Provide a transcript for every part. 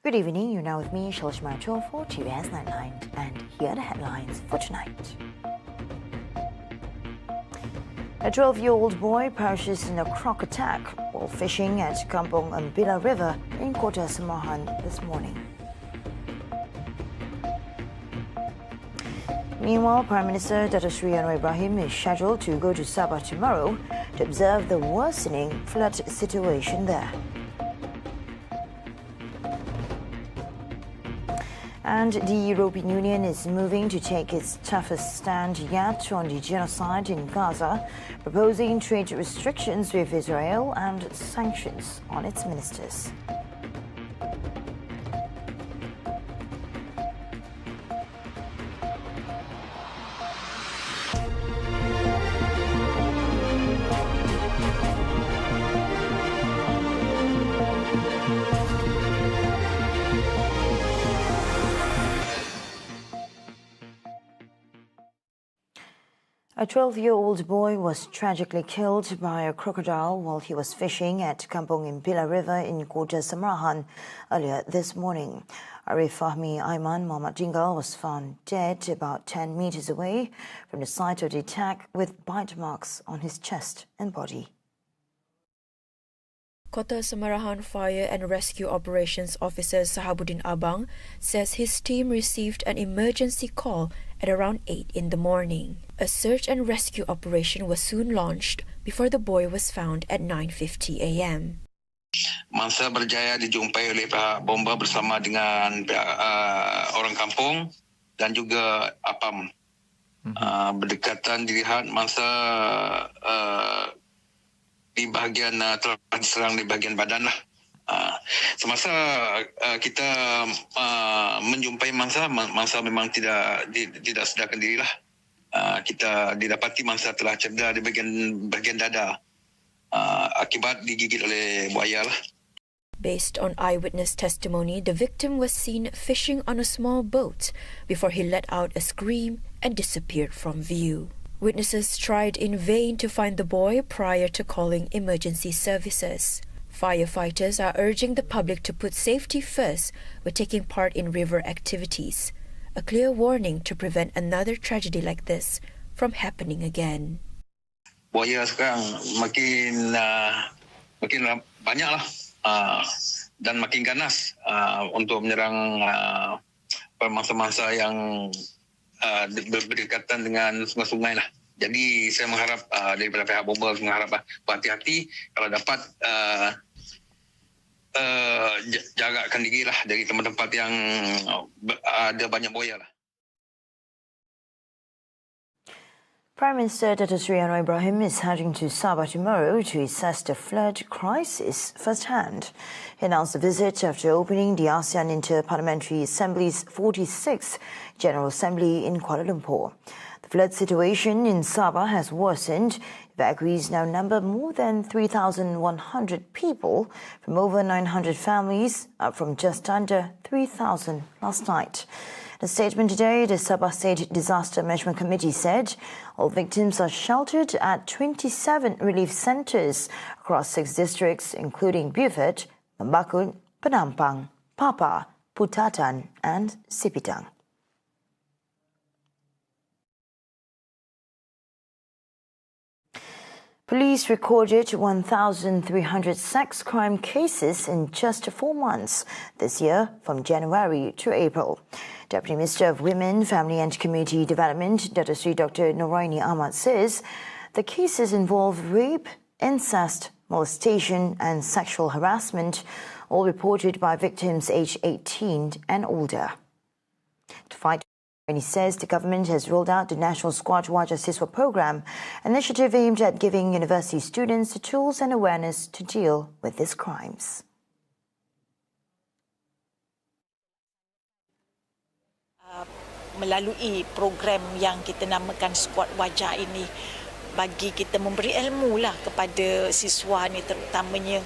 Good evening, you're now with me, Shalishma for TVS Nightline, and here are the headlines for tonight. A 12-year-old boy perishes in a CROC attack while fishing at Kampong Ambila River in Kota Semahan this morning. Meanwhile, Prime Minister Dato Sri Anwar Ibrahim is scheduled to go to Sabah tomorrow to observe the worsening flood situation there. And the European Union is moving to take its toughest stand yet on the genocide in Gaza, proposing trade restrictions with Israel and sanctions on its ministers. A 12-year-old boy was tragically killed by a crocodile while he was fishing at Kampong Ambila River in Kota Semahan earlier this morning. Arif Fahmi Aiman Muhammad Jinggal was found dead about 10 meters away from the site of the attack with bite marks on his chest and body. Kota Semahan Fire and Rescue Operations Officer Sahabuddin Abang says his team received an emergency call at around 8 in the morning. A search and rescue operation was soon launched before the boy was found at 9:50 a.m. Mangsa berjaya dijumpai oleh pihak bomba bersama dengan pihak orang kampung dan juga APAM. Berdekatan dilihat mangsa di bahagian telah diserang di bahagian badan lah. Semasa kita menjumpai mangsa memang tidak sedarkan diri lah. Kita didapati mangsa telah cedera di bahagian dada akibat digigit oleh buaya lah. Based on eyewitness testimony, the victim was seen fishing on a small boat before he let out a scream and disappeared from view. Witnesses tried in vain to find the boy prior to calling emergency services. Firefighters are urging the public to put safety first when taking part in river activities, a clear warning to prevent another tragedy like this from happening again. Buaya sekarang makin banyaklah dan makin ganas untuk menyerang mangsa-mangsa yang berdekatan dengan sungai-sungai lah. Jadi saya mengharap daripada pihak bomba mengharap berhati-hati kalau dapat jagakan diri lah dari tempat-tempat yang ada banyak buaya lah. Prime Minister Dato Sri Anwar Ibrahim is heading to Sabah tomorrow to assess the flood crisis firsthand. He announced the visit after opening the ASEAN Inter-Parliamentary Assembly's 46th General Assembly in Kuala Lumpur. The flood situation in Sabah has worsened. Evacuees now number more than 3,100 people from over 900 families, up from just under 3,000 last night. In a statement today, the Sabah State Disaster Management Committee said all victims are sheltered at 27 relief centres across 6 districts, including Beaufort, Membakut, Penampang, Papa, Putatan and Sipitang. Police recorded 1,300 sex crime cases in just 4 months this year, from January to April. Deputy Minister of Women, Family and Community Development, Dato Sri Dr. Noraini Ahmad says the cases involve rape, incest, molestation and sexual harassment, all reported by victims aged 18 and older. To fight, he says the government has rolled out the National Squad Wajah Siswa program, an initiative aimed at giving university students the tools and awareness to deal with these crimes. Melalui program yang kita namakan Squad Wajah ini, bagi kita memberi ilmu lah kepada siswa ni, terutamanya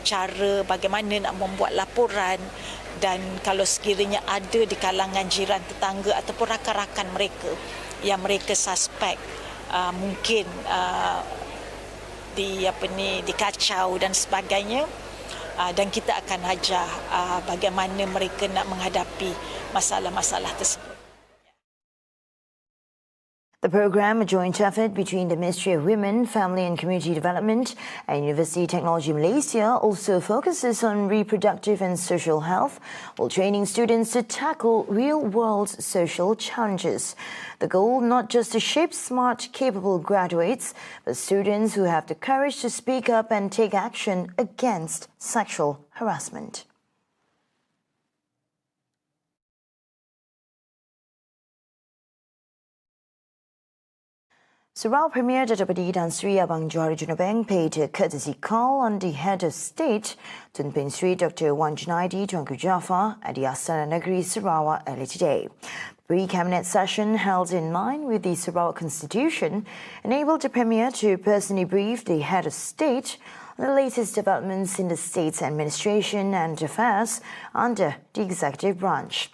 cara bagaimana nak membuat laporan, dan kalau sekiranya ada di kalangan jiran, tetangga ataupun rakan-rakan mereka yang mereka suspek mungkin dikacau dan sebagainya, dan kita akan ajar bagaimana mereka nak menghadapi masalah-masalah tersebut. The program, a joint effort between the Ministry of Women, Family and Community Development and University Technology Malaysia, also focuses on reproductive and social health while training students to tackle real-world social challenges. The goal not just to shape smart, capable graduates, but students who have the courage to speak up and take action against sexual harassment. Sarawak Premier Dato' Padi Tan Sri Abang Johari Junabeng paid a courtesy call on the head of state, Tun Peng Sri Dr. Wan Junaidi Tuanku Jaafar at the Astana Negeri Sarawak early today. The pre-cabinet session held in line with the Sarawak Constitution enabled the Premier to personally brief the head of state on the latest developments in the state's administration and affairs under the executive branch.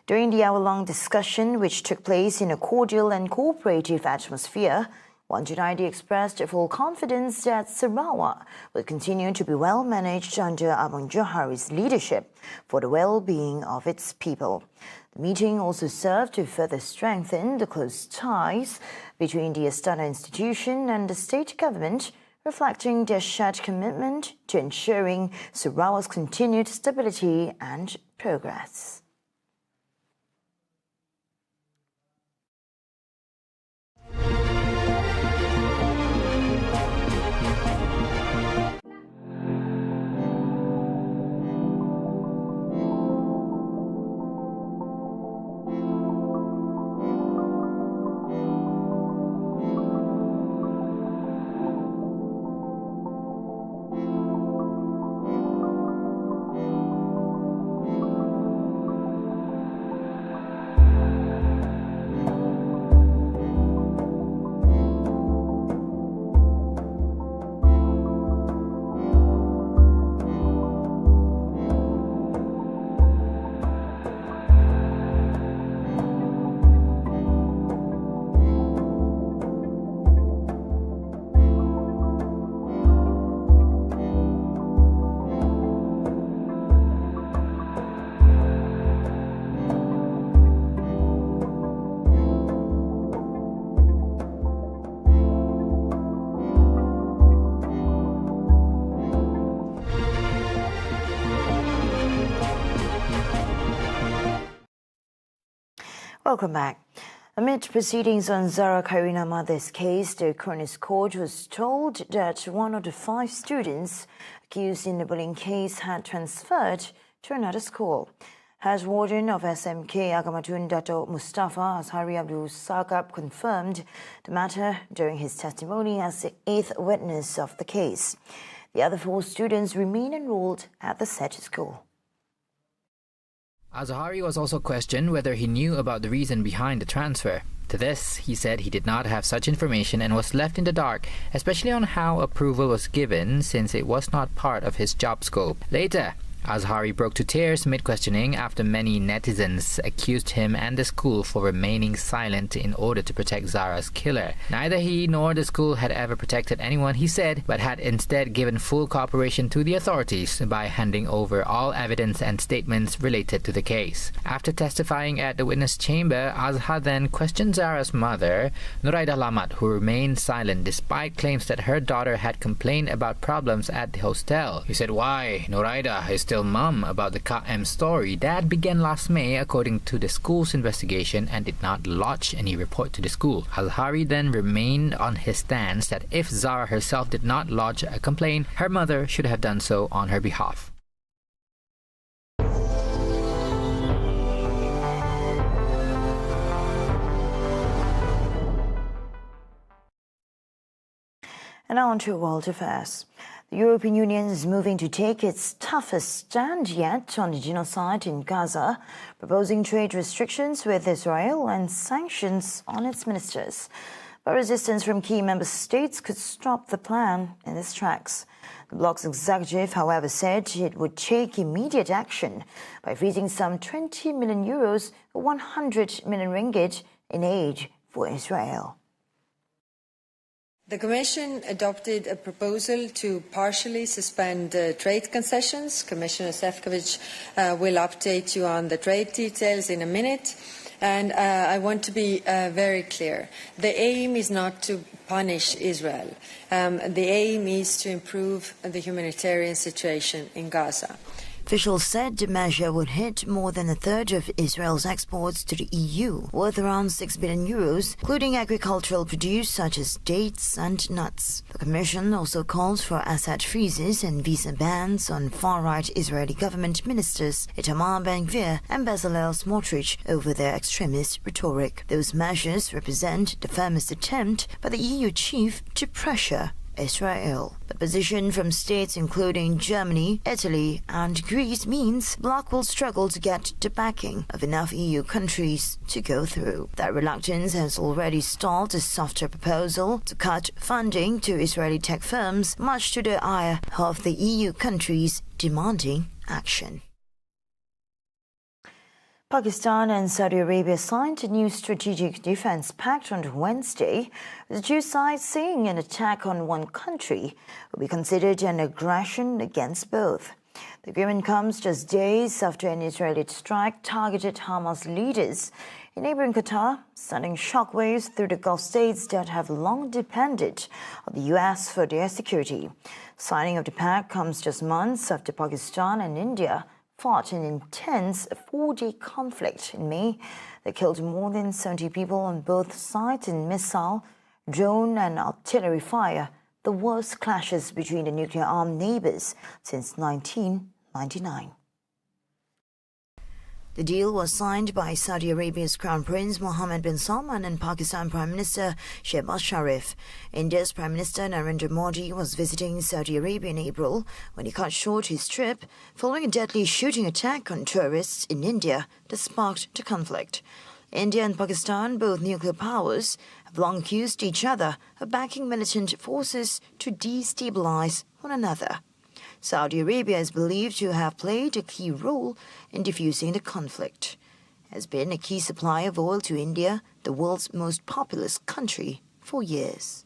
During the hour-long discussion, which took place in a cordial and cooperative atmosphere, Wan Junaidi expressed full confidence that Sarawak will continue to be well managed under Abang Johari's leadership for the well-being of its people. The meeting also served to further strengthen the close ties between the Astana institution and the state government, reflecting their shared commitment to ensuring Sarawak's continued stability and progress. Welcome back. Amid proceedings on Zara Khairina Mother's case, the Coroner's Court was told that one of the 5 students accused in the bullying case had transferred to another school. Head Warden of SMK Agamatun Dato' Mustafa Azhari Abdul Sagab confirmed the matter during his testimony as the 8th witness of the case. The other 4 students remain enrolled at the Sept school. Azhari was also questioned whether he knew about the reason behind the transfer. To this, he said he did not have such information and was left in the dark, especially on how approval was given since it was not part of his job scope. Later, Azhari broke to tears mid-questioning after many netizens accused him and the school for remaining silent in order to protect Zara's killer. Neither he nor the school had ever protected anyone, he said, but had instead given full cooperation to the authorities by handing over all evidence and statements related to the case. After testifying at the witness chamber, Azhar then questioned Zara's mother, Nuraida Lamat, who remained silent despite claims that her daughter had complained about problems at the hostel. He said, "Why? Nuraida is still mum about the KM story that began last May according to the school's investigation and did not lodge any report to the school." Azhari then remained on his stance that if Zara herself did not lodge a complaint, her mother should have done so on her behalf. And now on to world affairs. The European Union is moving to take its toughest stand yet on the genocide in Gaza, proposing trade restrictions with Israel and sanctions on its ministers. But resistance from key member states could stop the plan in its tracks. The bloc's executive, however, said it would take immediate action by freezing some 20 million euros or 100 million ringgit in aid for Israel. The Commission adopted a proposal to partially suspend trade concessions. Commissioner Šefčovič will update you on the trade details in a minute. And I want to be very clear. The aim is not to punish Israel. The aim is to improve the humanitarian situation in Gaza. Officials said the measure would hit more than a third of Israel's exports to the EU, worth around 6 billion euros, including agricultural produce such as dates and nuts. The Commission also calls for asset freezes and visa bans on far-right Israeli government ministers Itamar Ben-Gvir and Bezalel Smotrich over their extremist rhetoric. Those measures represent the firmest attempt by the EU chief to pressure Israel. The position from states including Germany, Italy and Greece means bloc will struggle to get the backing of enough EU countries to go through. That reluctance has already stalled a softer proposal to cut funding to Israeli tech firms, much to the ire of the EU countries demanding action. Pakistan and Saudi Arabia signed a new strategic defense pact on Wednesday, with the two sides saying an attack on one country will be considered an aggression against both. The agreement comes just days after an Israeli strike targeted Hamas leaders in neighboring Qatar, sending shockwaves through the Gulf states that have long depended on the U.S. for their security. Signing of the pact comes just months after Pakistan and India fought an intense 4-day conflict in May that killed more than 70 people on both sides in missile, drone and artillery fire, the worst clashes between the nuclear-armed neighbours since 1999. The deal was signed by Saudi Arabia's Crown Prince Mohammed bin Salman and Pakistan Prime Minister Shehbaz Sharif. India's Prime Minister Narendra Modi was visiting Saudi Arabia in April when he cut short his trip following a deadly shooting attack on tourists in India that sparked the conflict. India and Pakistan, both nuclear powers, have long accused each other of backing militant forces to destabilize one another. Saudi Arabia is believed to have played a key role in diffusing the conflict. It has been a key supplier of oil to India, the world's most populous country, for years.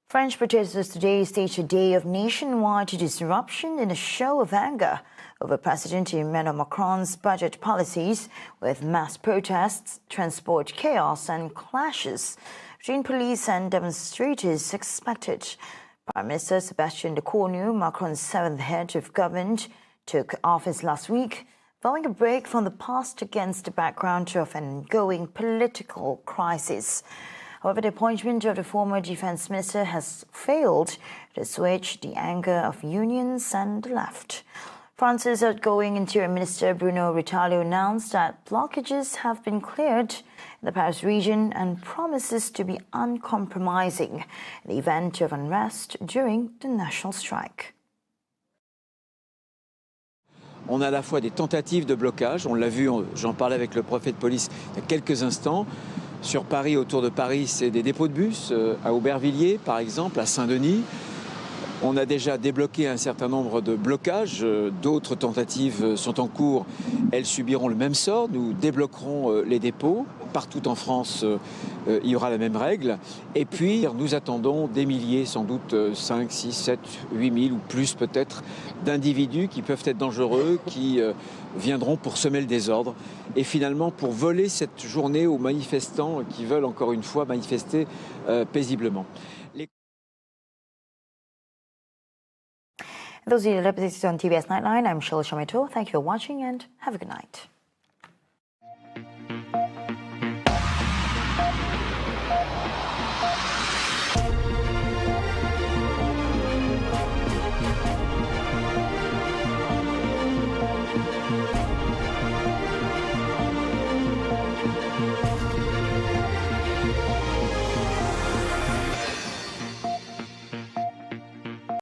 French protesters today staged a day of nationwide disruption in a show of anger over President Emmanuel Macron's budget policies, with mass protests, transport chaos and clashes between police and demonstrators expected. Prime Minister Sébastien Lecornu, Macron's seventh head of government, took office last week, vowing a break from the past against the background of an ongoing political crisis. However, the appointment of the former defense minister has failed to assuage the anger of unions and the left. France's outgoing Interior Minister Bruno Retailleau announced that blockages have been cleared in the Paris region and promises to be uncompromising in the event of unrest during the national strike. On a à la fois des tentatives de blocage, on l'a vu, j'en parlais avec le préfet de police il y a quelques instants. Sur Paris, autour de Paris, c'est des dépôts de bus, à Aubervilliers par exemple, à Saint-Denis. On a déjà débloqué un certain nombre de blocages, d'autres tentatives sont en cours, elles subiront le même sort, nous débloquerons les dépôts. Partout en France, il y aura la même règle. Et puis, nous attendons des milliers, sans doute 5, 6, 7, 8 000 ou plus peut-être, d'individus qui peuvent être dangereux, qui viendront pour semer le désordre et finalement pour voler cette journée aux manifestants qui veulent encore une fois manifester paisiblement. Those are the episodes on TVS Nightline. I'm Shil Shameto. Thank you for watching and have a good night.